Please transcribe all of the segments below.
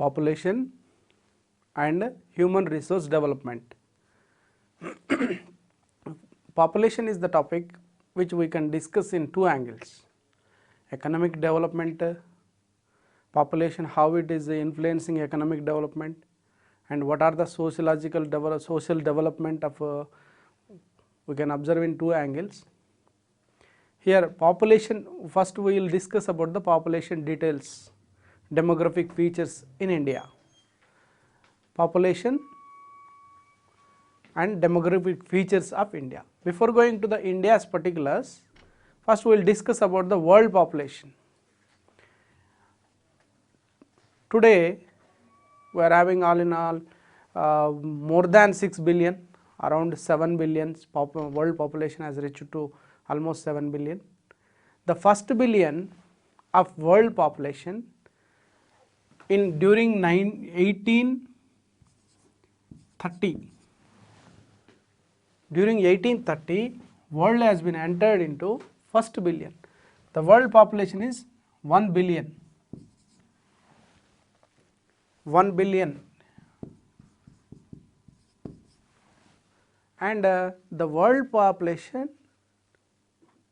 population and human resource development. Population is the topic which we can discuss in two angles: economic development, population, how it is influencing economic development, and what are the social development of we can observe in two angles. Here population, first we will discuss about the population details, demographic features in India. Population and demographic features of India. Before going to the India's particulars, first we will discuss about the world population. Today we are having all in all more than 6 billion, around 7 billion world population has reached to almost 7 billion. The first billion of world population during 1830. During 1830, world has been entered into first billion. The world population is 1 billion. 1 billion. And the world population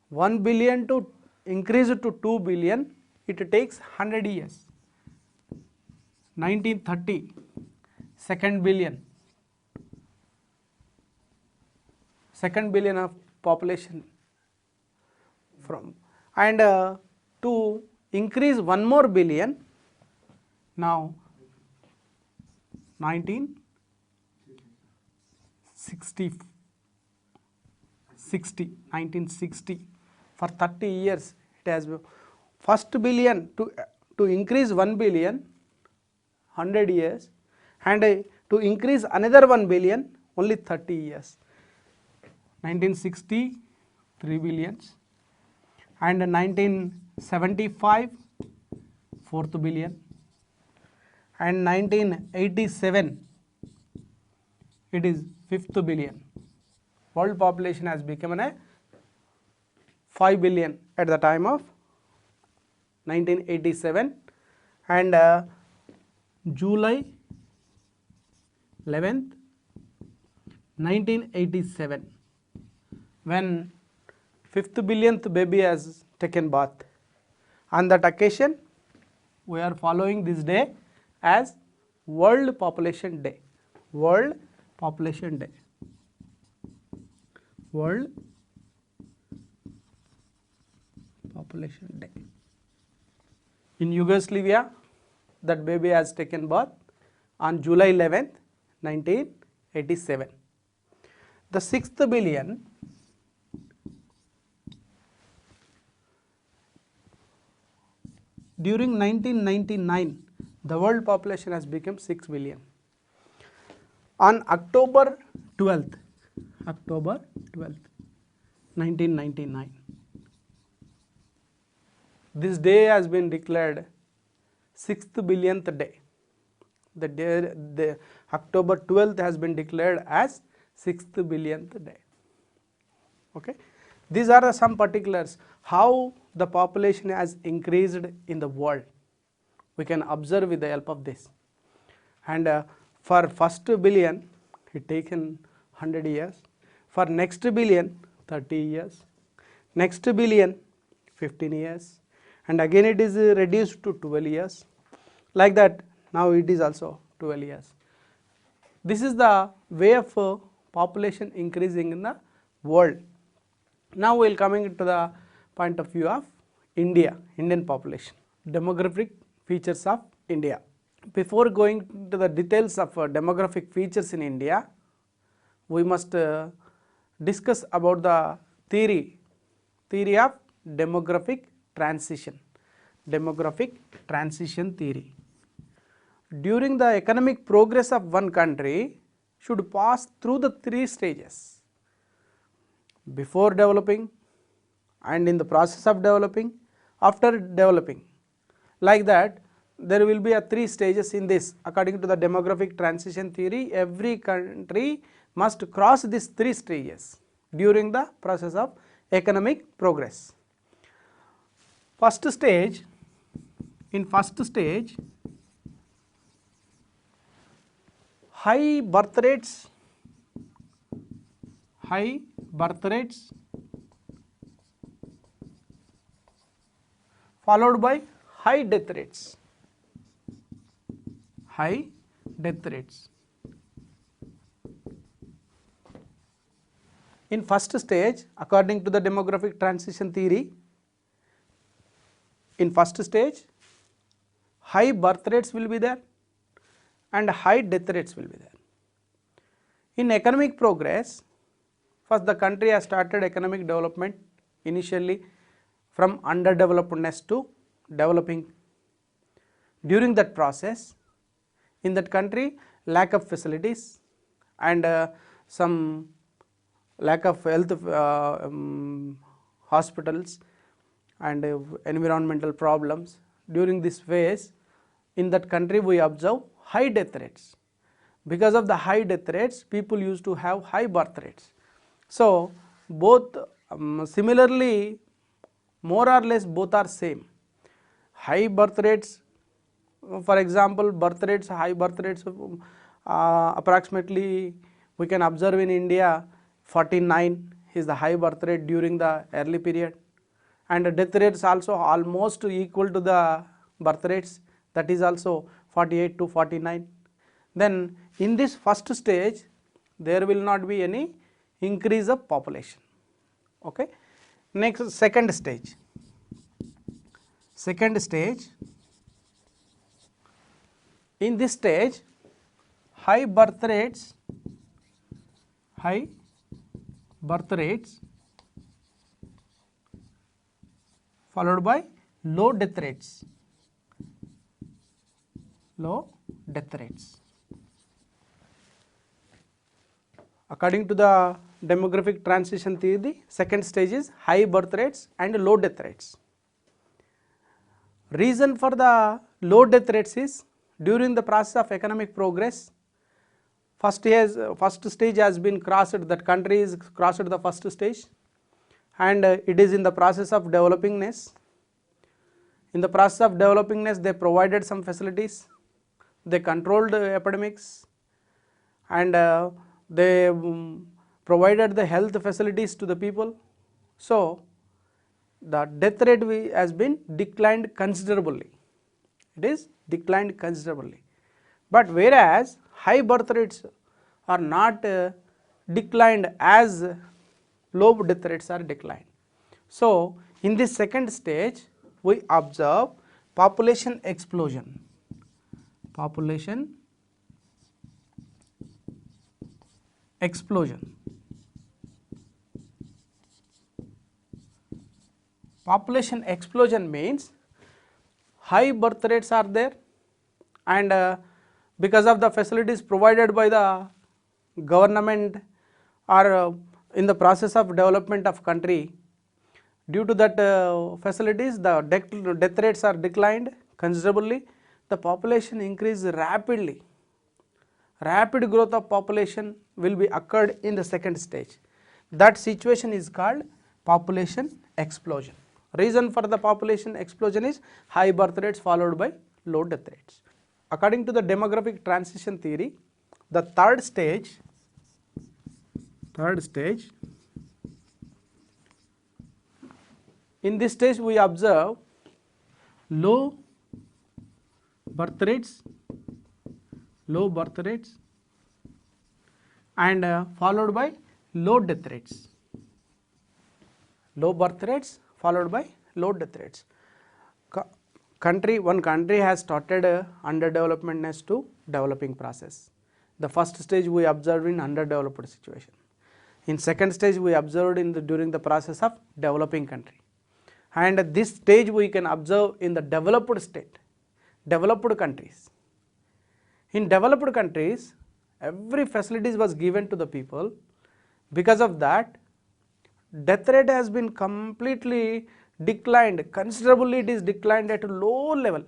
1 billion to increase to 2 billion, it takes 100 years. 1930, second billion of population from, and to increase one more billion, now 1960, for 30 years it has been first billion to increase 1 billion 100 years, and to increase another 1 billion only 30 years. 1960 3 billions, and 1975 4th billion, and 1987 it is 5th billion. World population has become a 5 billion at the time of 1987, and July 11th 1987, when 5th billionth baby has taken birth. On that occasion we are following this day as World Population Day. World Population Day. World Population Day. In Yugoslavia, that baby has taken birth on July 11th 1987. The 6th billion during 1999, the world population has become 6 billion. On October 12th 1999, this day has been declared 6th billionth day. The October 12th has been declared as 6th billionth day. Okay, these are some particulars how the population has increased in the world. We can observe with the help of this. And for first billion it taken 100 years, for next billion 30 years, next billion 15 years, and again it is reduced to 12 years. Like that, now it is also 12 years. This is the way of population increasing in the world. Now we will coming to the point of view of India, Indian population, demographic features of India. Before going to the details of demographic features in India, we must discuss about the theory of demographic transition. Demographic transition theory. During the economic progress of one country should pass through the 3 stages: before developing, and in the process of developing, after developing. Like that, there will be a 3 stages in this. According to the demographic transition theory, every country must cross these 3 stages during the process of economic progress. In first stage, high birth rates followed by high death rates. High death rates. In first stage, according to the demographic transition theory, in first stage, high birth rates will be there and high death rates will be there. In economic progress, first the country has started economic development initially from underdevelopedness to developing. During that process, in that country, lack of facilities and some lack of health hospitals and environmental problems. During this phase, in that country we observe high death rates. Because of the high death rates, people used to have high birth rates. So both similarly, more or less both are same. High birth rates, for example, high birth rates approximately we can observe in India 49 is the high birth rate during the early period, and death rates also almost equal to the birth rates, that is also 48 to 49. Then in this first stage there will not be any increase of population. Okay. Next, second stage. In this stage, high birth rates followed by low death rates. According to the demographic transition theory, second stage is high birth rates and low death rates. Reason for the low death rates is during the process of economic progress, first stage has been crossed, that country is crossed the first stage and it is in the process of developingness. In the process of developingness, they provided some facilities, they controlled epidemics and they provided the health facilities to the people. So the death rate has been declined considerably. It is declined considerably. But whereas high birth rates are not declined as low death rates are declined. So in this second stage we observe population explosion. Population explosion means high birth rates are there and because of the facilities provided by the government or in the process of development of country, due to that facilities the death rates are declined considerably, the population increase rapidly. Rapid growth of population will be occurred in the second stage. That situation is called population explosion. Reason for the population explosion is high birth rates followed by low death rates. According to the demographic transition theory, the third stage, in this stage we observe low birth rates and followed by low death rates. Low birth rates followed by low death rates. One country has started underdevelopedness to developing process. The first stage we observed in underdeveloped situation. In second stage we observed during the process of developing country. And this stage we can observe in the developed state, developed countries. In developed countries, every facilities was given to the people. Because of that, death rate has been completely declined, considerably it is declined at a low level,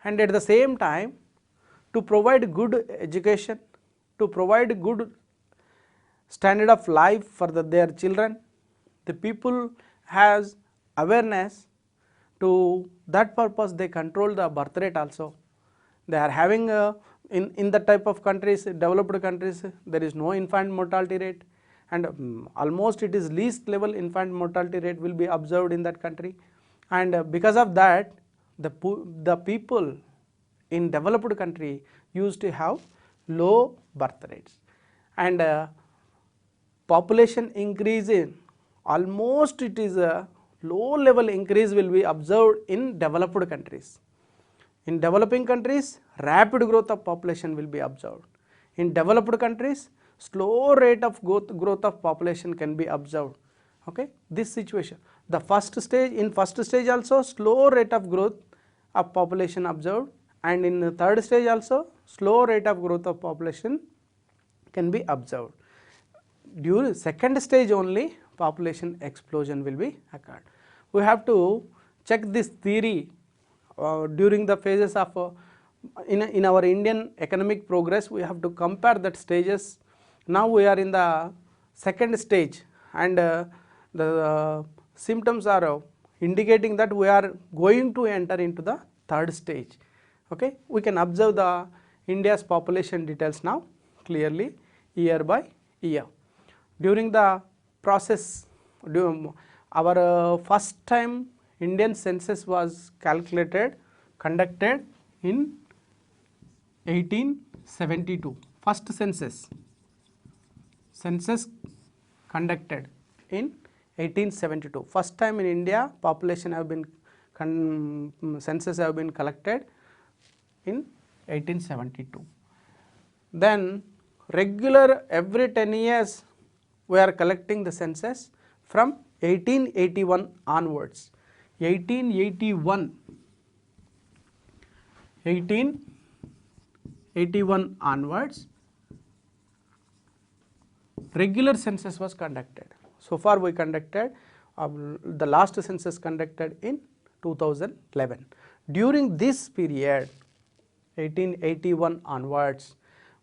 and at the same time to provide good education, to provide good standard of life for their children, the people has awareness. To that purpose they control the birth rate also. They are having in the type of countries, developed countries, there is no infant mortality rate, and almost it is least level infant mortality rate will be observed in that country, and because of that the people in developed country used to have low birth rates, and population increase in almost it is a low level increase will be observed in developed countries. In developing countries, rapid growth of population will be observed. In developed countries, slow rate of growth of population can be observed. Okay, this situation. The first stage, in first stage also slow rate of growth of population observed, and in the third stage also slow rate of growth of population can be observed. During second stage only population explosion will be occurred. We have to check this theory during the phases of in our Indian economic progress. We have to compare that stages. Now we are in the second stage, and the symptoms are indicating that we are going to enter into the third stage. Okay, we can observe the India's population details now clearly year by year. During the process, our first time Indian census was conducted in 1872. First census conducted in 1872. First time in India population have been census have been collected in 1872. Then regular every 10 years we are collecting the census from 1881 onwards. 1881 onwards regular census was conducted. So far we conducted the last census conducted in 2011. During this period 1881 onwards,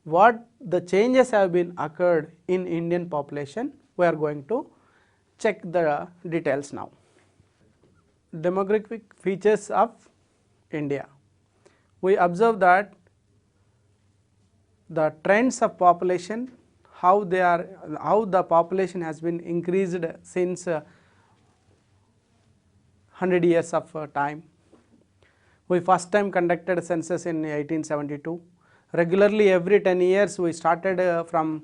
what the changes have been occurred in Indian population, we are going to check the details now. Demographic features of India. We observe that the trends of population, how the population has been increased since 100 years of time. We first time conducted census in 1872. Regularly every 10 years we started from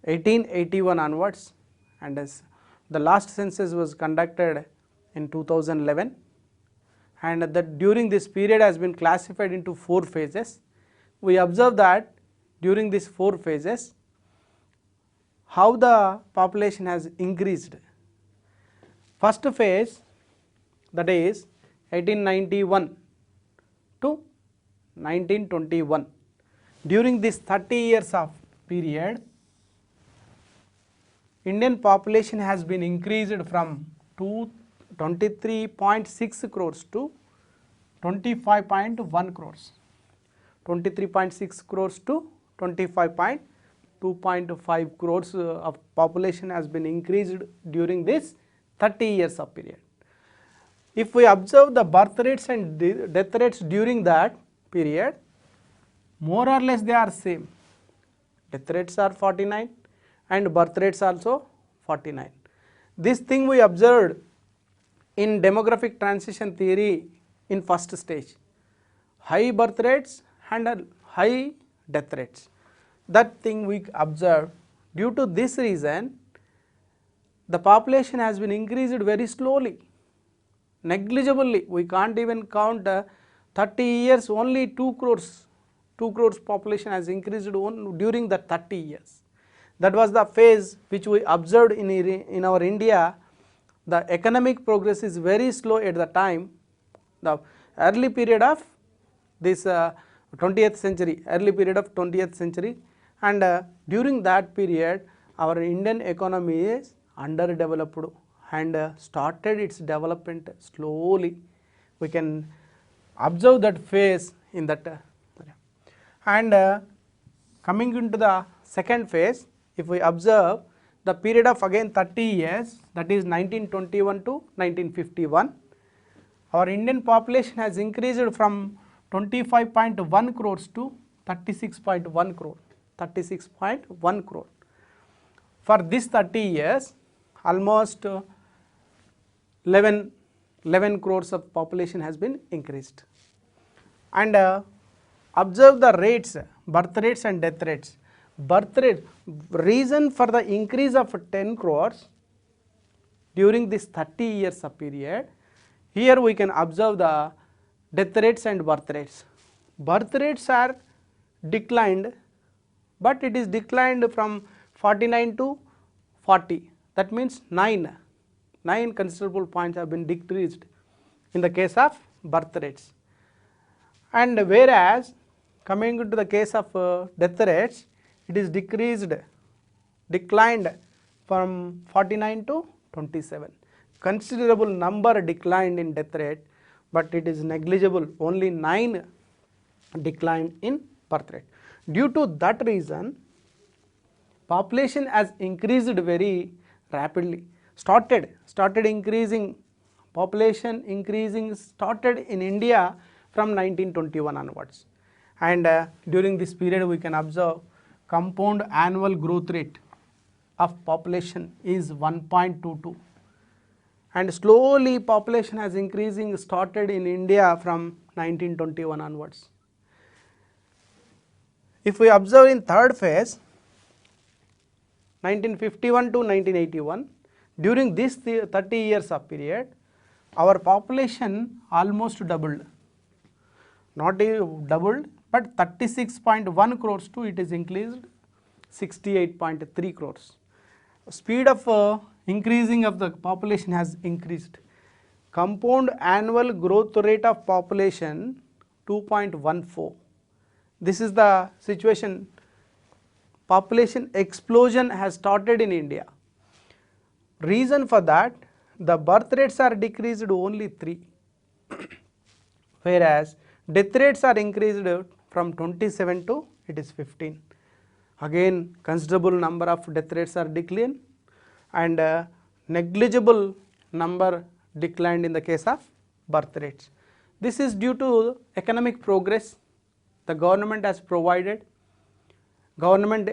1881 onwards, and as the last census was conducted in 2011, and that during this period has been classified into 4 phases. We observe that during these 4 phases how the population has increased. First phase, that is 1891 to 1921. During this 30 years of period, Indian population has been increased from 23.6 crores to 25.1 crores. 23.6 crores to 25.2.5 crores of population has been increased during this 30 years of period. If we observe the birth rates and death rates during that period, more or less they are same. Death rates are 49 and birth rates also 49. This thing we observed in demographic transition theory in first stage. High birth rates and high death rates. That thing we observed. Due to this reason, the population has been increased very slowly, negligibly. We can't even count 30 years, only 2 crores population has increased during the 30 years. That was the phase which we observed in our India. The economic progress is very slow at the time, the early period of this 20th century, and during that period our Indian economy is underdeveloped and started its development slowly. We can observe that phase in that and coming into the second phase, if we observe the period of again 30 years, that is 1921 to 1951, our Indian population has increased from 25.1 crores to 36.1 crore. 36.1 crore. For this 30 years, almost 11 crores of population has been increased. And observe the rates, birth rates and death rates. Birth rate, reason for the increase of 10 crores during this 30 years of period, here we can observe the death rates and birth rates. Birth rates are declined, but it is declined from 49 to 40. That means 9 considerable points have been decreased in the case of birth rates. And whereas coming to the case of death rates, it is declined from 49 to 27. Considerable number declined in death rate, but it is negligible, only 9 decline in birth rate. Due to that reason, population has increased very rapidly. Started increasing, population increasing started in India from 1921 onwards. And during this period we can observe compound annual growth rate of population is 1.22, and slowly population has increasing started in India from 1921 onwards. If we observe in third phase, 1951 to 1981, during this 30 years of period, our population almost doubled. Not doubled, but 36.1 crores to it is increased 68.3 crores. Speed of increasing of the population has increased. Compound annual growth rate of population 2.14. This is the situation. Population explosion has started in India. Reason for that, the birth rates are decreased only 3, whereas death rates are increased from 27 to it is 15. Again, considerable number of death rates are declined, and negligible number declined in the case of birth rates. This is due to economic progress. The government has provided, government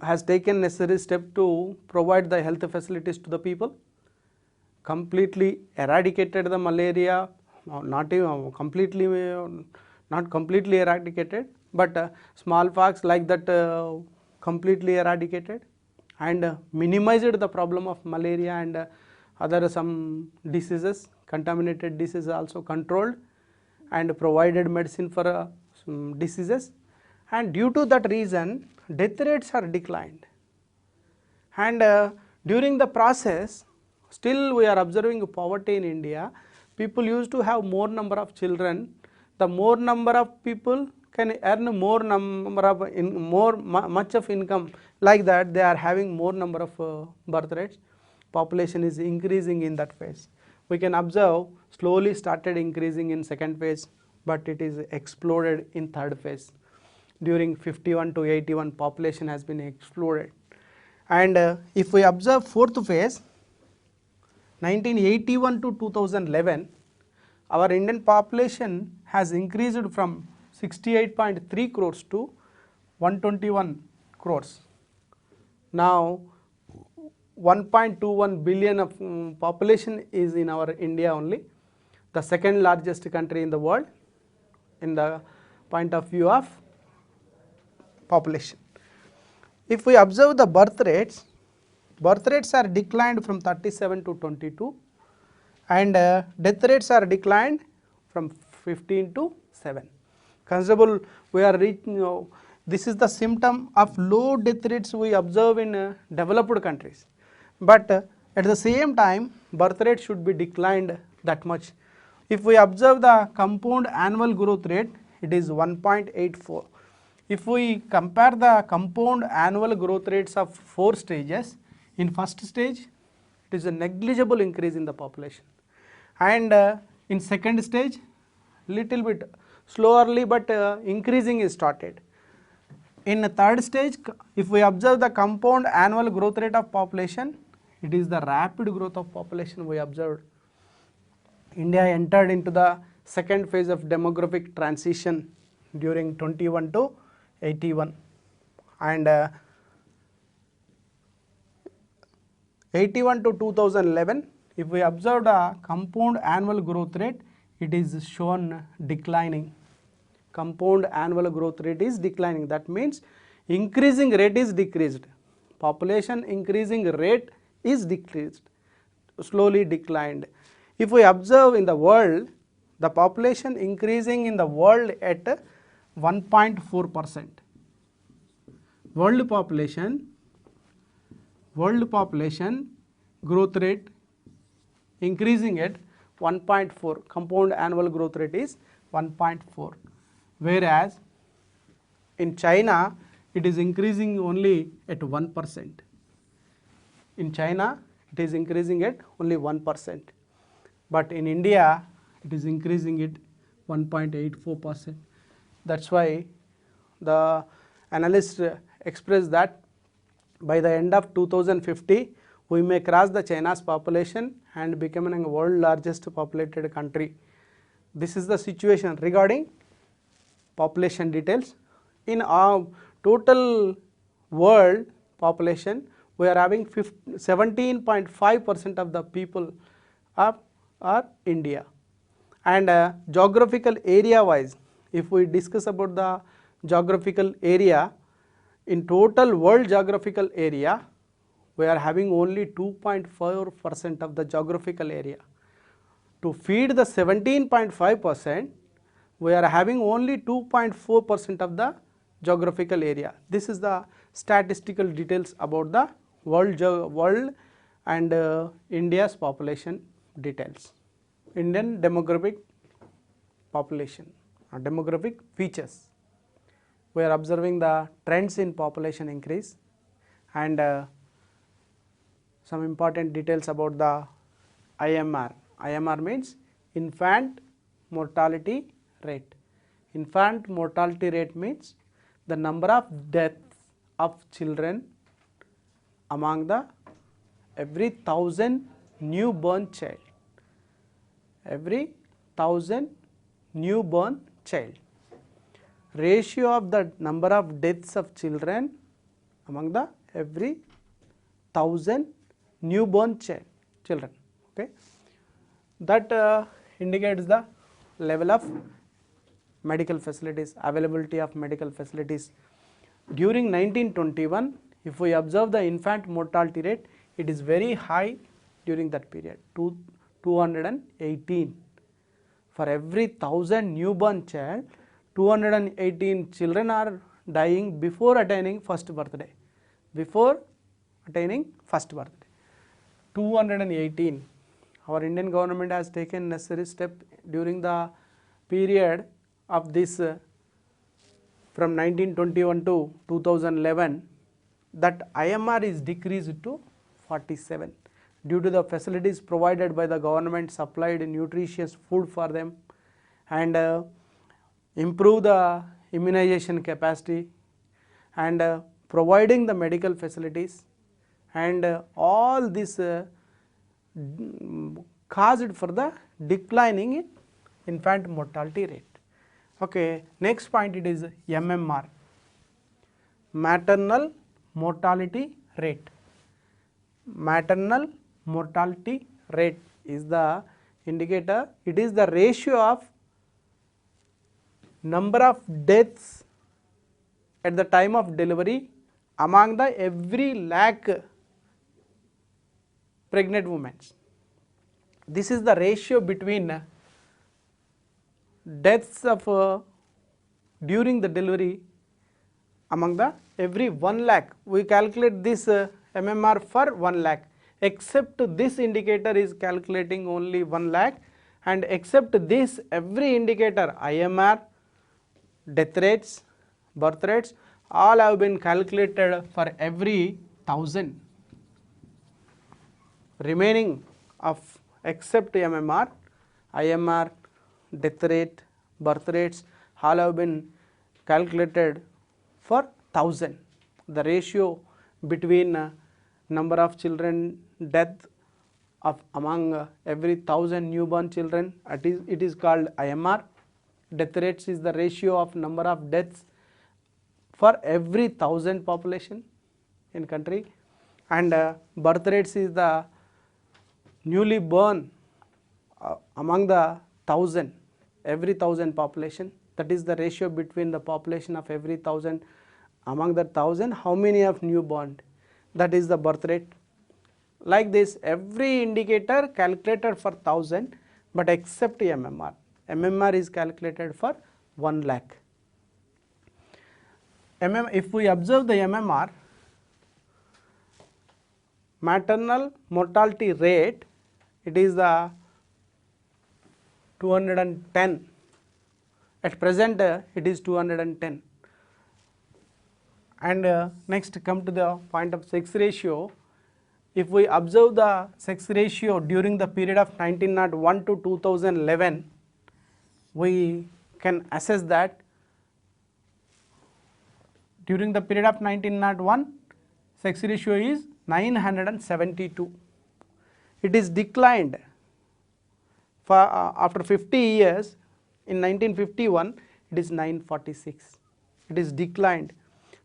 has taken necessary step to provide the health facilities to the people, completely eradicated the malaria, not completely eradicated, but smallpox like that completely eradicated, and minimized the problem of malaria and other some diseases, contaminated diseases also controlled, and provided medicine for diseases. And due to that reason, death rates are declined. And during the process, still we are observing poverty in India. People used to have more number of children. The more number of people can earn more number of much of income. Like that, they are having more number of birth rates. Population is increasing in that phase. We can observe slowly started increasing in second phase, but it is exploded in third phase. During 51 to 81, population has been exploded. And if we observe fourth phase, 1981 to 2011, our Indian population has increased from 68.3 crores to 121 crores. Now 1.21 billion of population is in our India only, the second largest country in the world in the point of view of population. If we observe the birth rates are declined from 37 to 22, and death rates are declined from 15 to 7. Considerable, we are reaching, this is the symptom of low death rates we observe in developed countries. But at the same time, birth rate should be declined that much. If we observe the compound annual growth rate, it is 1.84. If we compare the compound annual growth rates of 4 stages, in first stage, it is a negligible increase in the population. And in second stage, little bit slowly but increasing is started. In the third stage, if we observe the compound annual growth rate of population, it is the rapid growth of population we observed. India entered into the second phase of demographic transition during 21 to 81, and 81 to 2011, if we observe the compound annual growth rate, it is shown declining. Compound annual growth rate is declining. That means increasing rate is decreased. Population increasing rate is decreased, slowly declined. If we observe in the world, the population increasing in the world at 1.4%. World population growth rate increasing at 1.4. Compound annual growth rate is 1.4. Whereas in China, it is increasing only at 1%. In China, it is increasing at only 1%. But in India, it is increasing at 1.84%. That's why the analysts express that by the end of 2050, we may cross the China's population and becoming a world largest populated country. This is the situation regarding population details. In our total world population, we are having 17.5% of the people are India. And geographical area wise, if we discuss about the geographical area, in total world geographical area, we are having only 2.4% of the geographical area. To feed the 17.5%, we are having only 2.4% of the geographical area. This is the statistical details about the world and India's population details. Indian demographic population or demographic features. We are observing the trends in population increase, and some important details about the IMR. IMR means infant mortality rate. Infant mortality rate means the number of deaths of children among the every 1,000 newborn child. Every 1,000 newborn child. Ratio of the number of deaths of children among the every 1,000 newborn children. Okay, that indicates the level of medical facilities, availability of medical facilities. During 1921, if we observe the infant mortality rate, it is very high during that period, 218. For every 1,000 newborn child, 218 children are dying before attaining first birthday. Before attaining first birthday. 218. Our Indian government has taken necessary step during the period of this from 1921 to 2011, that IMR is decreased to 47 due to the facilities provided by the government, supplied nutritious food for them, and improve the immunization capacity, and providing the medical facilities, and all this caused for the declining in infant mortality rate. Okay, next point, it is MMR, maternal mortality rate. Maternal mortality rate is the indicator. It is the ratio of number of deaths at the time of delivery among the every lakh pregnant women. This is the ratio between deaths of during the delivery among the every 1 lakh. We calculate this MMR for 1 lakh, except this indicator is calculating only 1 lakh, and except this every indicator, IMR, death rates, birth rates, all have been calculated for every 1,000. Remaining of except MMR, IMR, death rate, birth rates, all have been calculated for 1,000. The ratio between number of children death of among every 1,000 newborn children, it is called IMR, Death rates is the ratio of number of deaths for every 1,000 population in country, and birth rates is the newly born among the 1,000, every 1,000 population, that is the ratio between the population of every 1,000, among the 1,000 how many of newborn, that is the birth rate. Like this every indicator calculated for 1,000, but except MMR. MMR is calculated for 1 lakh. If we observe the MMR, maternal mortality rate, it is the 210. At present it is 210. And next come to the point of sex ratio. If we observe the sex ratio during the period of 1901 to 2011, we can assess that during the period of 1901, sex ratio is 972. It is declined for after 50 years. In 1951, it is 946. It is declined.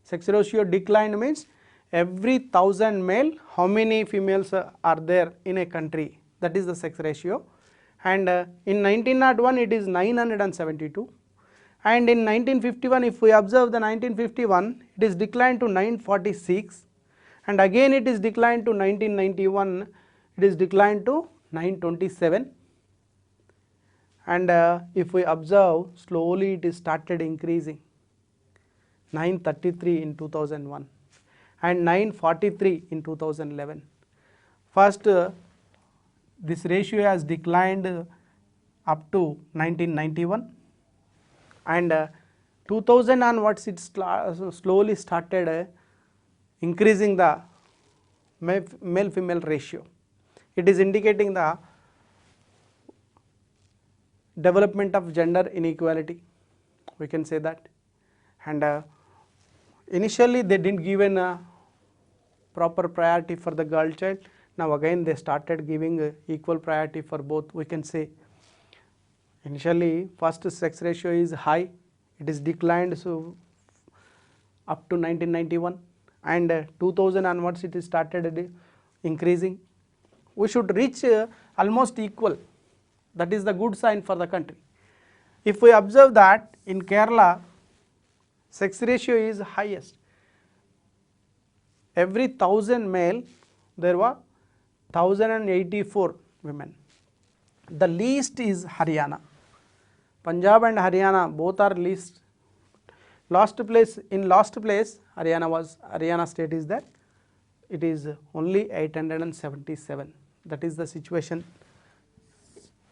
Sex ratio declined means every 1,000 male, how many females are there in a country, that is the sex ratio. And in 1901 it is 972, and in 1951, if we observe the 1951, it is declined to 946, and again it is declined to 1991, it is declined to 927, and if we observe slowly it is started increasing, 933 in 2001 and 943 in 2011. First this ratio has declined up to 1991, and 2000 onwards it slowly started increasing the male female ratio. It is indicating the development of gender inequality, we can say that. And initially they didn't give a proper priority for the girl child. Now again they started giving equal priority for both, we can say. Initially first sex ratio is high, it is declined so up to 1991, and 2000 onwards it is started increasing. We should reach almost equal, that is the good sign for the country. If we observe that in Kerala, sex ratio is highest. Every 1,000 male there were 1,084 women. The least is Haryana. Punjab and Haryana both are least. Last place Haryana state is there. It is only 877. That is the situation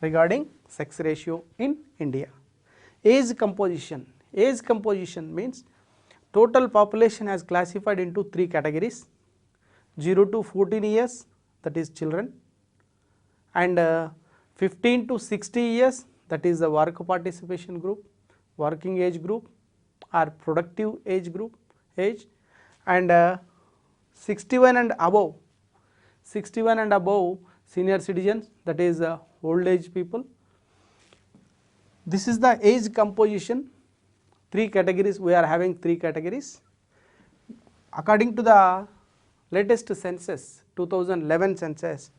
regarding sex ratio in India. Age composition. Age composition means total population has classified into 3 categories: 0 to 14 years, that is children, and 15 to 60 years, that is the work participation group, working age group or productive age group age, and 61 and above, senior citizens, that is old age people. This is the age composition. 3 categories, we are having 3 categories. According to the latest census, 2011 census,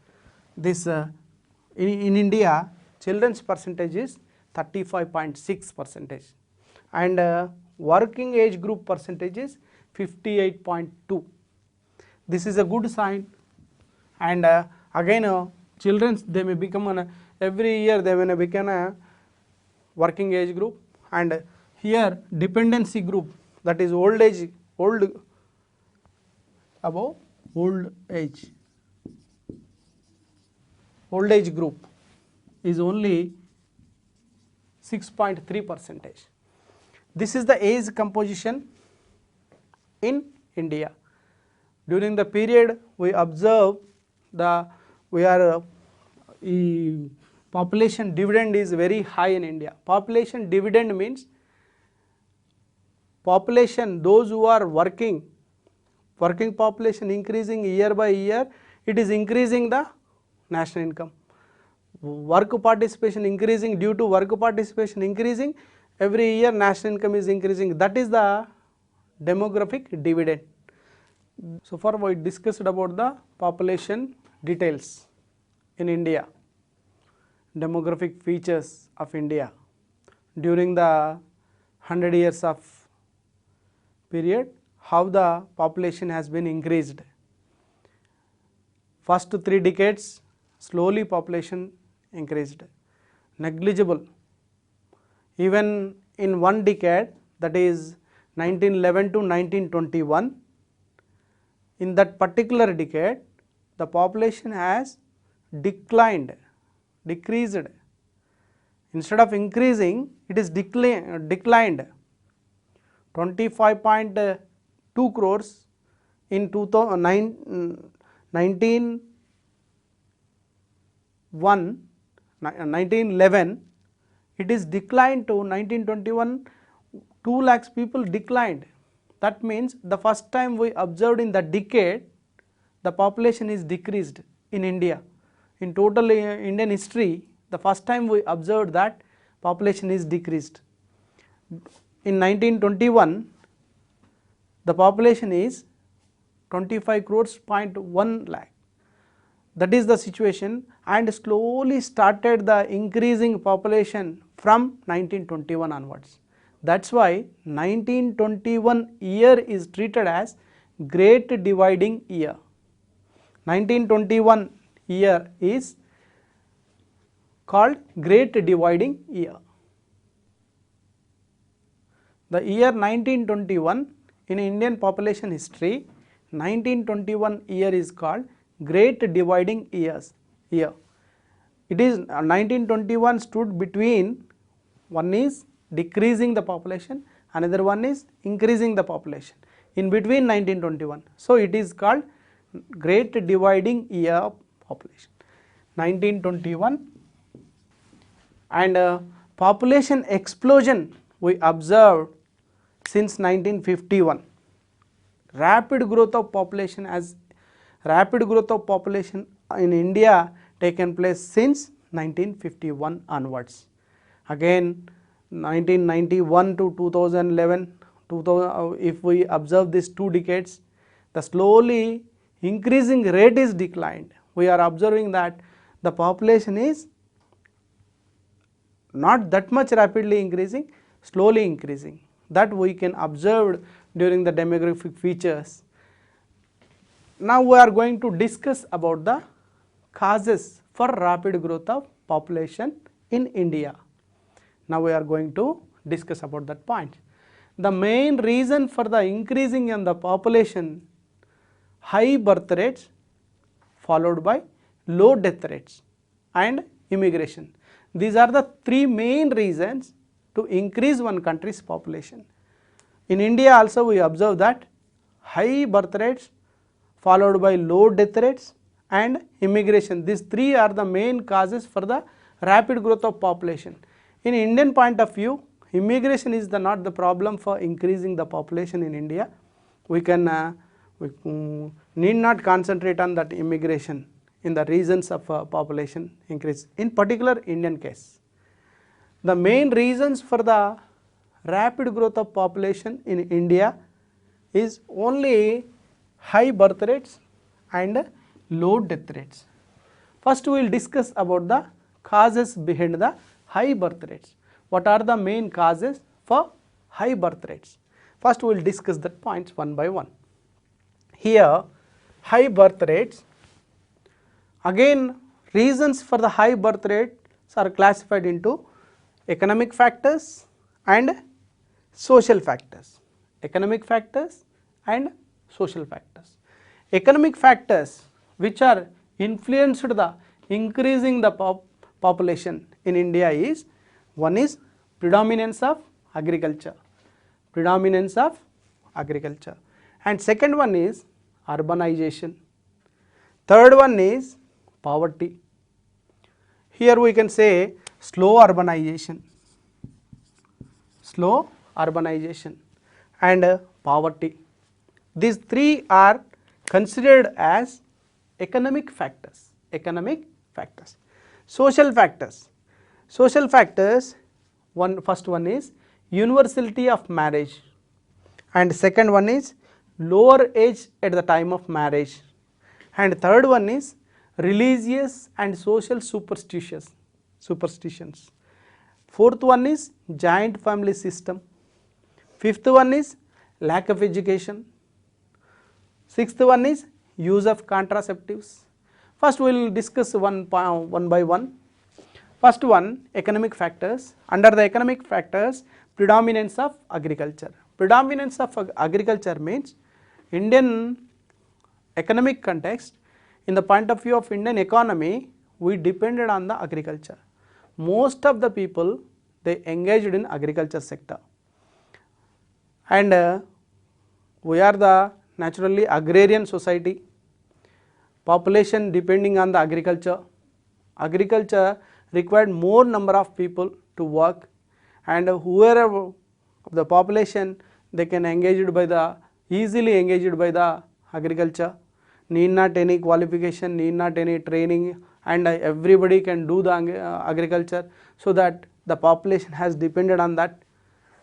this in India children's percentage is 35.6%, and working age group percentage is 58.2. This is a good sign, and again children, they may become every year they may become a working age group, and here dependency group, that is old age, above old age group is only 6.3%. This is the age composition in India. During the period we observe population dividend is very high in India. Population dividend means population, those who are working population increasing year by year, it is increasing the national income. Work participation increasing, due to work participation increasing, Every year national income is increasing. That is the demographic dividend. So far we discussed about the population details in India, demographic features of India during the 100 years of period, how the population has been increased. First 3 decades, slowly population increased, negligible. Even in one decade, that is 1911 to 1921, in that particular decade, the population has declined, decreased. Instead of increasing, it is declined. 25.2 crores in 1911, it is declined to 1921, 2 lakhs people declined. That means the first time we observed in the decade, the population is decreased in India. In total Indian history, the first time we observed that population is decreased. In 1921, the population is 25 crores, 0.1 lakh. That is the situation, and slowly started the increasing population from 1921 onwards. That's why 1921 year is treated as Great Dividing Year. 1921 year is called Great Dividing Year. The year 1921 in Indian population history, 1921 year is called Great Dividing Year. It is 1921 stood between, one is decreasing the population, another one is increasing the population, in between 1921. So it is called Great Dividing Year of population. 1921, and population explosion we observed since 1951. Rapid growth of population in India taken place since 1951 onwards. Again 1991 to 2011, if we observe these 2 decades, the slowly increasing rate is declined. We are observing that the population is not that much rapidly increasing, slowly increasing. That we can observe during the demographic features. Now we are going to discuss about the causes for rapid growth of population in India. Now we are going to discuss about that point. The main reason for the increasing in the population, high birth rates followed by low death rates and immigration. These are the 3 main reasons to increase one country's population. In India also we observe that high birth rates followed by low death rates and immigration. These 3 are the main causes for the rapid growth of population. In Indian point of view, immigration is not the problem for increasing the population in India. We need not concentrate on that immigration in the reasons of population increase, in particular Indian case. The main reasons for the rapid growth of population in India is only high birth rates and low death rates. First we will discuss about the causes behind the high birth rates. What are the main causes for high birth rates? First we will discuss that points one by one. Here high birth rates, again reasons for the high birth rates are classified into economic factors and social factors. Economic factors and social factors. Economic factors which are influenced the increasing the population in India is, one is predominance of agriculture, and second one is urbanization, third one is poverty. Here we can say slow urbanization and poverty. These 3 are considered as economic factors. Social factors, first one is universality of marriage, and second one is lower age at the time of marriage, and third one is religious and social superstitions. Fourth one is joint family system. Fifth one is lack of education. Sixth one is use of contraceptives. First we will discuss one by one. First one, economic factors. Under the economic factors, predominance of agriculture. Predominance of agriculture means Indian economic context, in the point of view of Indian economy, we depended on the agriculture. Most of the people, they engaged in agriculture sector, and we are the naturally agrarian society. Population depending on the agriculture. Agriculture required more number of people to work, and whoever the population, they can easily engaged by the agriculture. Need not any qualification, need not any training, and everybody can do the agriculture, so that the population has depended on that.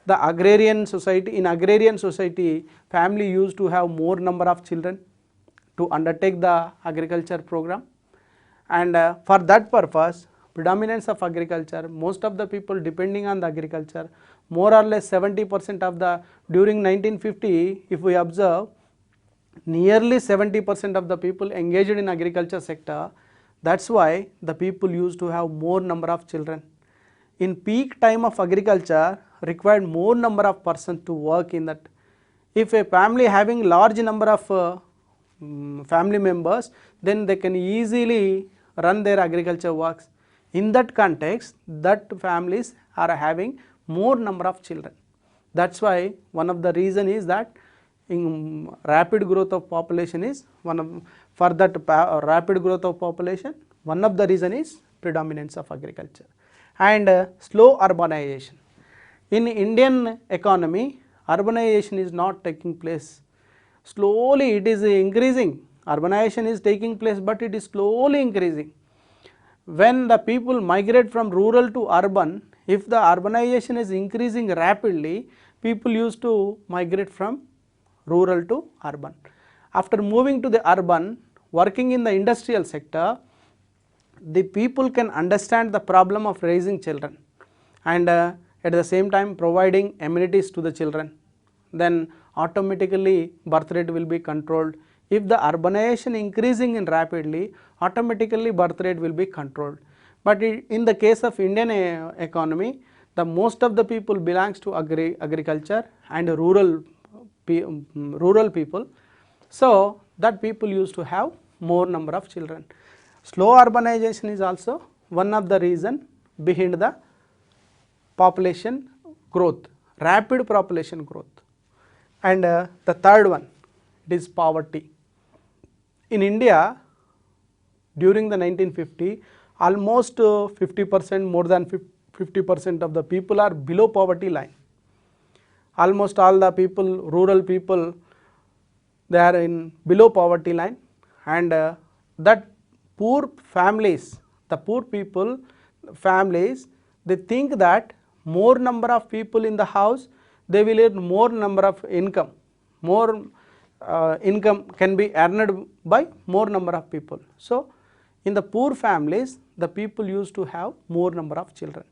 The agrarian society, in agrarian society, family used to have more number of children to undertake the agriculture program, and for that purpose, predominance of agriculture, most of the people depending on the agriculture, more or less 70% of the, during 1950, if we observe, nearly 70% of the people engaged in agriculture sector. That's why the people used to have more number of children. In peak time of agriculture, required more number of persons to work in that. If a family having large number of family members, then they can easily run their agriculture works. In that context, that families are having more number of children. That's why one of the reason is that in rapid growth of population is for that rapid growth of population, one of the reason is predominance of agriculture, and slow urbanization. In Indian economy, urbanization is not taking place. Slowly it is increasing. Urbanization is taking place, but it is slowly increasing. When the people migrate from rural to urban, if the urbanization is increasing rapidly, people used to migrate from rural to urban. After moving to the urban, working in the industrial sector, the people can understand the problem of raising children, and at the same time providing amenities to the children. Then automatically birth rate will be controlled. If the urbanization increasing in rapidly, automatically birth rate will be controlled. But in the case of Indian economy, the most of the people belongs to agriculture and rural people, so that people used to have more number of children. Slow urbanization is also one of the reason behind the population growth, rapid population growth. And the third one, it is poverty. In India, during the 1950, almost 50%, more than 50% of the people are below poverty line. Almost all the people, rural people, they are in below poverty line, and that poor families, the poor people families, they think that more number of people in the house, they will earn more number of income, more income can be earned by more number of people. So in the poor families, the people used to have more number of children.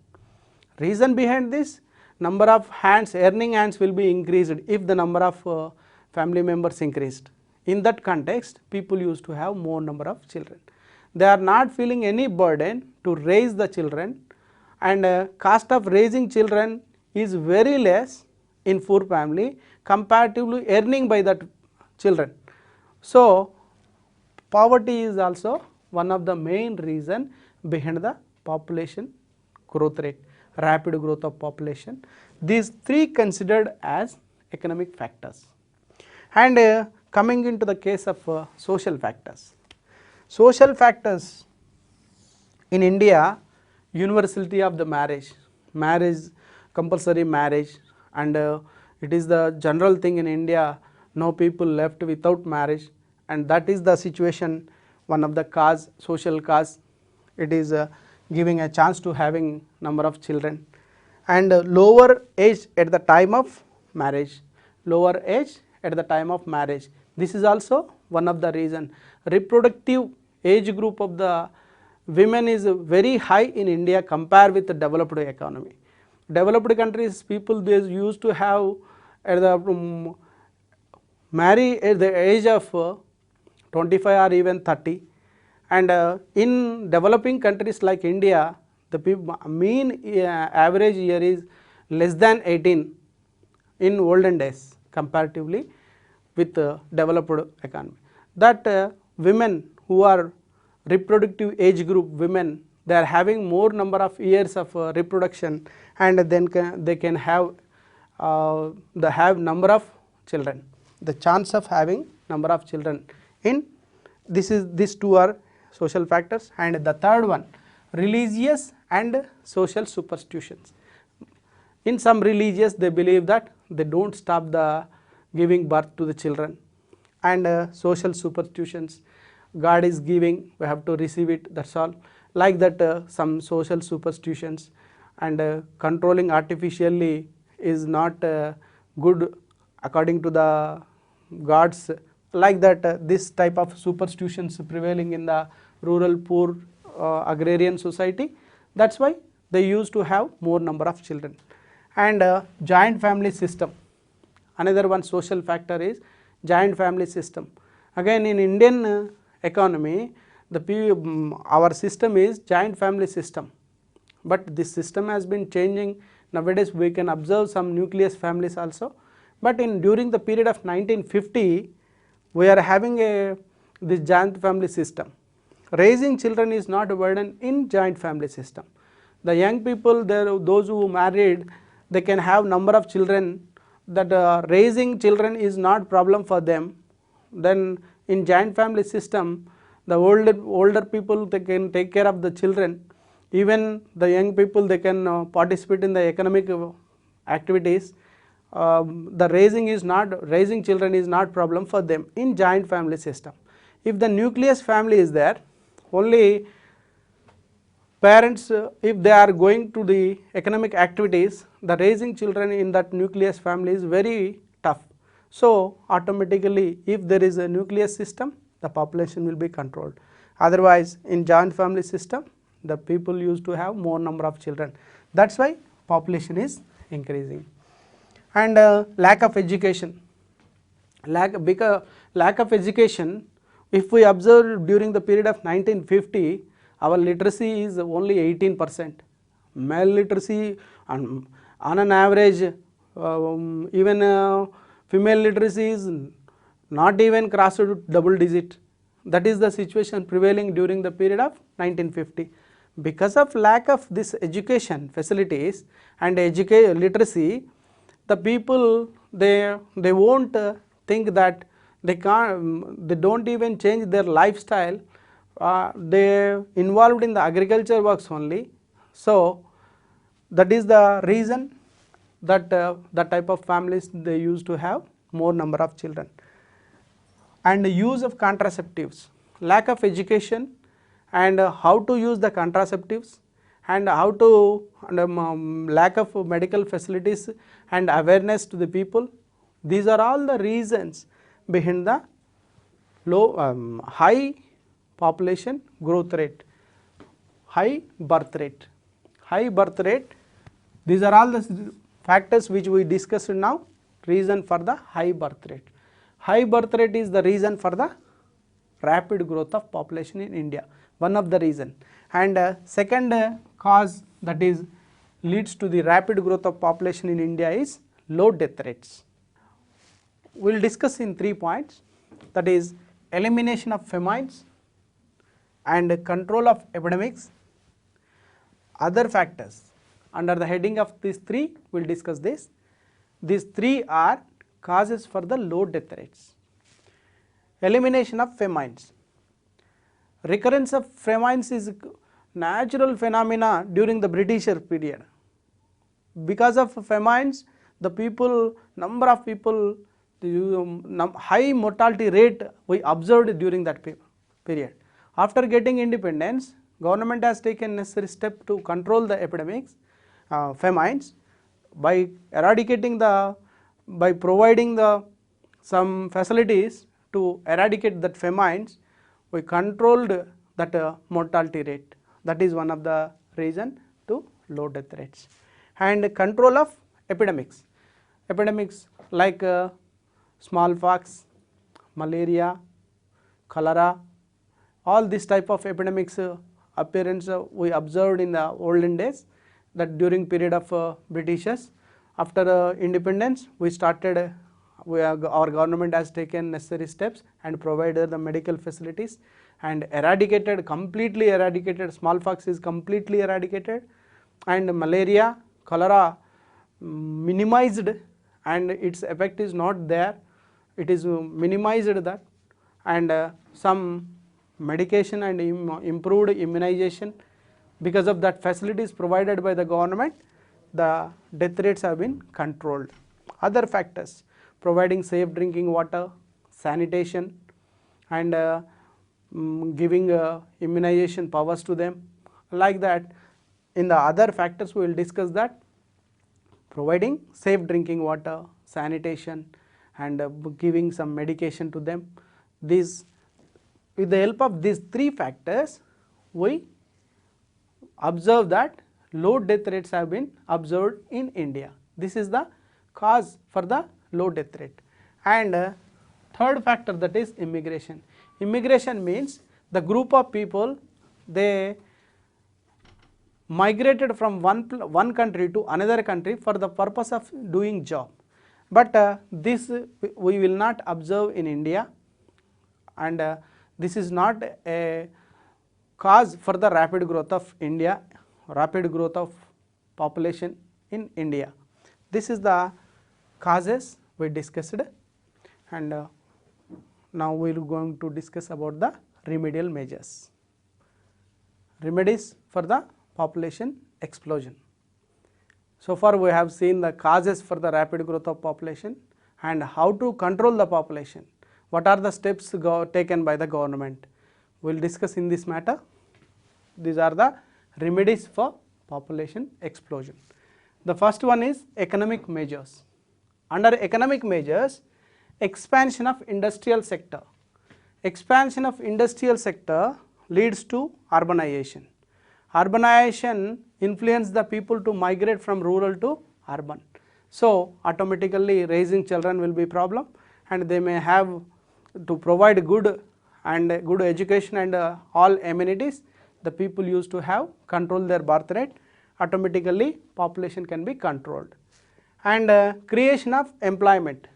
Reason behind this, number of hands, earning hands will be increased if the number of family members increased. In that context, people used to have more number of children. They are not feeling any burden to raise the children, and cost of raising children is very less in poor family comparatively earning by that children. So poverty is also one of the main reason behind the population growth rate, rapid growth of population. These three considered as economic factors. And coming into the case of social factors. Social factors in India, universality of the marriage, compulsory marriage, and it is the general thing in India, no people left without marriage, and that is the situation, one of the cause, social cause. It is giving a chance to having number of children, and lower age at the time of marriage, lower age at the time of marriage. This is also one of the reason. Reproductive age group of the women is very high in India compared with the developed economy. Developed countries people they used to have at the marry at the age of 25 or even 30, and in developing countries like India the mean average year is less than 18 in olden days comparatively with developed economy. That women who are reproductive age group women, they are having more number of years of reproduction, and then they can have number of children, the chance of having number of children in these two are social factors. And the third one, religious and social superstitions. In some religions they believe that they don't stop the giving birth to the children, and social superstitions, God is giving, we have to receive it, that's all, like that some social superstitions, and controlling artificially is not good according to the gods, like that this type of superstitions prevailing in the rural poor agrarian society. That's why they used to have more number of children. And joint family system, another one social factor is joint family system. Again in Indian economy our system is joint family system, but this system has been changing. Nowadays we can observe some nucleus families also, but during the period of 1950 we are having this joint family system. Raising children is not a burden in joint family system. The young people, those who married, they can have number of children, that raising children is not problem for them. Then in joint family system, the older people, they can take care of the children. Even the young people, they can participate in the economic activities. The raising children is not problem for them in joint family system. If the nucleus family is there, only parents, if they are going to the economic activities, the raising children in that nucleus family is very tough. So automatically if there is a nucleus system, the population will be controlled. Otherwise in joint family system, the people used to have more number of children. That's why population is increasing. And lack of education. Lack of education, if we observe during the period of 1950, our literacy is only 18%. Male literacy on an average, even female literacy is not even crossed to double digit. That is the situation prevailing during the period of 1950. Because of lack of this education facilities and literacy, the people they won't think that they don't even change their lifestyle. They involved in the agriculture works only. So that is the reason that the type of families they used to have more number of children. And the use of contraceptives, lack of education and how to use the contraceptives, and how to lack of medical facilities and awareness to the people. These are all the reasons behind the high population growth rate, high birth rate. These are all the factors which we discussed now, reason for the high birth rate. High birth rate is the reason for the rapid growth of population in India, one of the reason. And second cause that is leads to the rapid growth of population in India is low death rates. We will discuss in 3 points, that is elimination of famines and control of epidemics. Other factors under the heading of these 3 we will discuss this. These 3 are causes for the low death rates. Elimination of famines. Recurrence of famines is natural phenomena during the British period. Because of famines, the people, number of people, the high mortality rate we observed during that period. After getting independence, government has taken necessary step to control the epidemics, famines, by eradicating by providing some facilities to eradicate that famines, we controlled that mortality rate. That is one of the reason to low death rates. And control of epidemics like smallpox, malaria, cholera, all this type of epidemics appearance we observed in the olden days, that during period of Britishers. After independence, we started our government has taken necessary steps and provided the medical facilities and completely eradicated, smallpox is completely eradicated, and malaria, cholera minimized, and its effect is not there, it is minimized that, and some medication and improved immunization. Because of that facilities provided by the government, the death rates have been controlled. Other factors, providing safe drinking water, sanitation, and giving immunization powers to them. Like that, in the other factors we will discuss that, providing safe drinking water, sanitation, and giving some medication to them. These, with the help of these three factors, we observe that low death rates have been observed in India. This is the cause for the low death rate. And third factor, that is immigration. Immigration means the group of people, they migrated from one country to another country for the purpose of doing job. But this we will not observe in India, and this is not a cause for the rapid growth of India, rapid growth of population in India. This is the causes we discussed, and now we are going to discuss about the remedial measures. Remedies for the population explosion. So far we have seen the causes for the rapid growth of population and how to control the population. What are the steps taken by the government? We will discuss in this matter. These are the remedies for population explosion. The first one is economic measures. Under economic measures, expansion of industrial sector. Expansion of industrial sector leads to urbanization. Urbanization influences the people to migrate from rural to urban. So automatically raising children will be problem, and they may have to provide good education and all amenities. The people used to have control their birth rate, automatically population can be controlled. And creation of employment.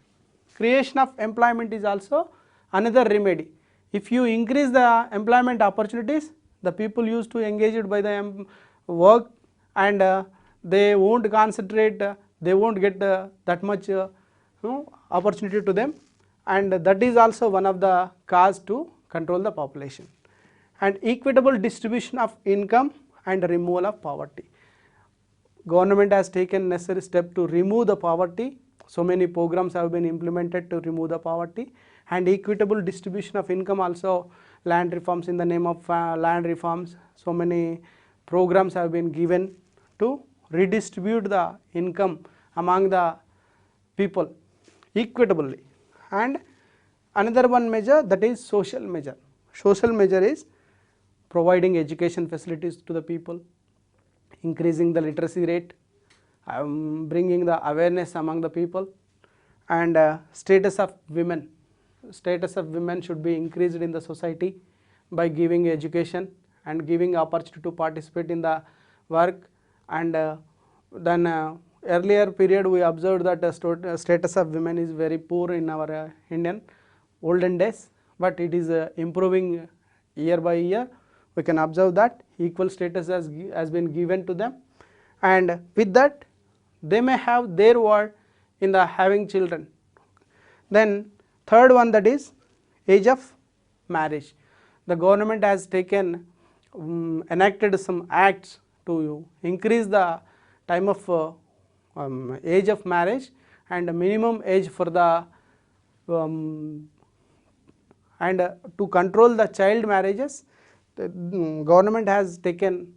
Creation of employment is also another remedy. If you increase the employment opportunities, the people used to engage it by the work, and they won't concentrate, they won't get that much opportunity to them, and that is also one of the cause to control the population. And equitable distribution of income and removal of poverty. Government has taken necessary step to remove the poverty. So many programs have been implemented to remove the poverty, and equitable distribution of income also. Land reforms, in the name of land reforms, so many programs have been given to redistribute the income among the people equitably. And another one measure, that is social measure. Social measure is providing education facilities to the people, increasing the literacy rate, bringing the awareness among the people, and status of women. Status of women should be increased in the society by giving education and giving opportunity to participate in the work. And then earlier period we observed that status of women is very poor in our Indian olden days, but it is improving year by year. We can observe that equal status has been given to them, and with that they may have their word in the having children. Then third one, that is age of marriage. The government has taken enacted some acts to increase the time of age of marriage and minimum age for the and to control the child marriages. The government has taken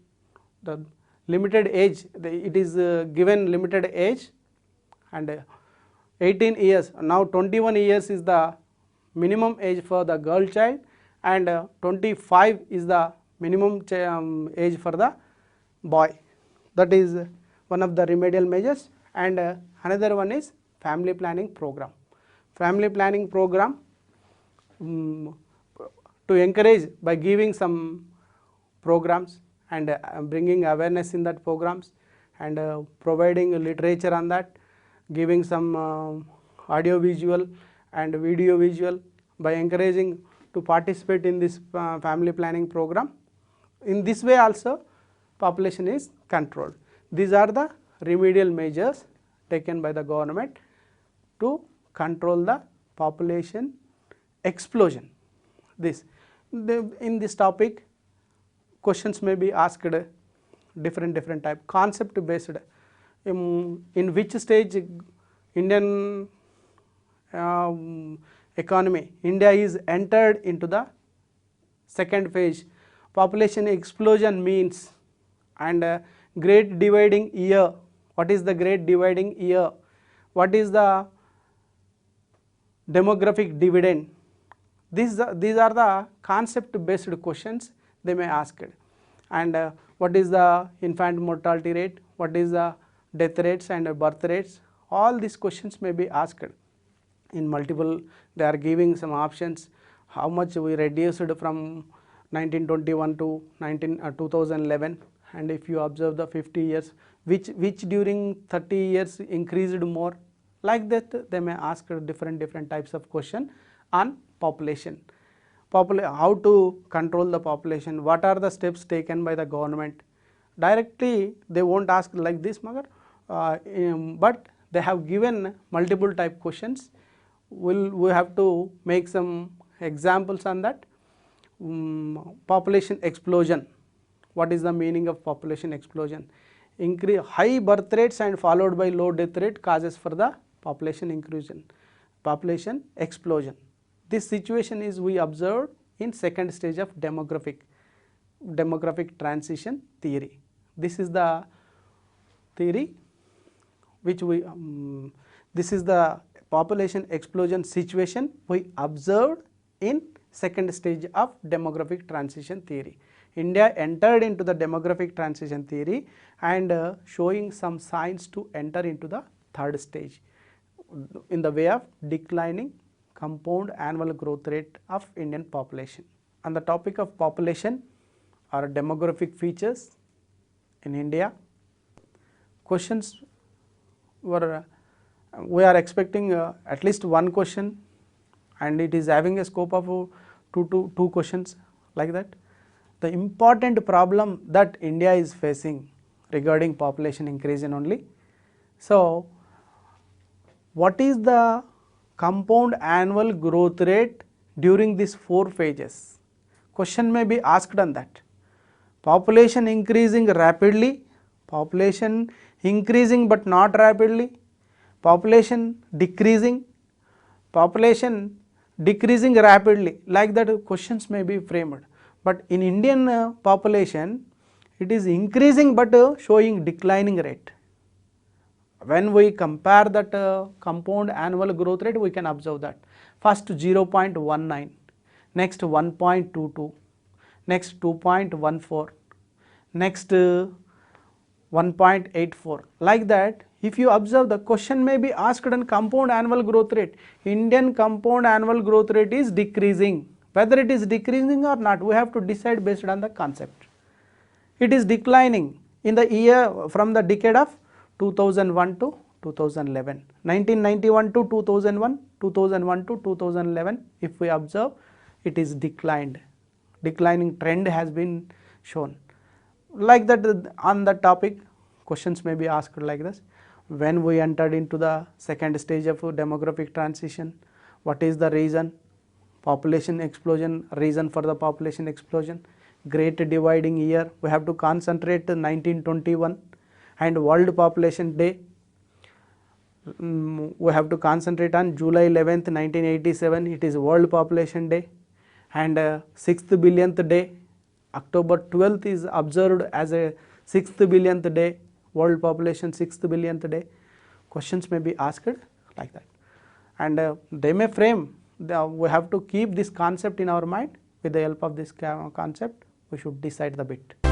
the limited age, it is given limited age and 18 years, now 21 years is the minimum age for the girl child, and 25 is the minimum age for the boy. That is one of the remedial measures. And another one is family planning program. Family planning program to encourage by giving some programs and bringing awareness in that programs, and providing literature on that, giving some audio visual and video visual, by encouraging to participate in this family planning program. In this way also population is controlled. These are the remedial measures taken by the government to control the population explosion. In this topic, questions may be asked different type, concept based. In which stage Indian economy, India is entered into the second phase. Population explosion means, and great dividing year. What is the great dividing year? What is the demographic dividend? These are the concept based questions they may ask. And what is the infant mortality rate? What is the death rates and birth rates? All these questions may be asked in multiple. They are giving some options, how much we reduced from 1921 to 2011, and if you observe the 50 years, which during 30 years increased more. Like that they may ask different types of question on population. How to control the population, what are the steps taken by the government. Directly they won't ask like this, but they have given multiple type questions. We have to make some examples on that. Population explosion. What is the meaning of population explosion? High birth rates and followed by low death rate causes for the population explosion. This situation is we observed in second stage of demographic transition theory. This is the theory which this is the population explosion situation we observed in second stage of demographic transition theory. India entered into the demographic transition theory and showing some signs to enter into the third stage in the way of declining compound annual growth rate of Indian population. On the topic of population or demographic features in India, questions were, we are expecting at least one question, and it is having a scope of two questions like that. The important problem that India is facing regarding population increase in only. So, what is the compound annual growth rate during these 4 phases? Question may be asked on that. Population increasing rapidly, population increasing but not rapidly, population decreasing rapidly, like that questions may be framed. But in Indian population, it is increasing but showing declining rate. When we compare that compound annual growth rate, we can observe that first 0.19, next 1.22, next 2.14, next 1.84. Like that, if you observe, the question may be asked on compound annual growth rate. Indian compound annual growth rate is decreasing. Whether it is decreasing or not, we have to decide based on the concept. It is declining in the year from the decade of 2001 to 2011, 1991 to 2001, 2001 to 2011. If we observe, it is declined. Declining trend has been shown. Like that, on the topic, questions may be asked like this. When we entered into the second stage of demographic transition, what is the reason? Population explosion, reason for the population explosion. Great dividing year, we have to concentrate 1921, and World Population Day, we have to concentrate on July 11th, 1987, it is World Population Day, and 6th billionth day, October 12th is observed as a 6th billionth day, World Population 6th billionth day. questions may be asked like that, and they may frame. We have to keep this concept in our mind. With the help of this concept, we should decide the bit.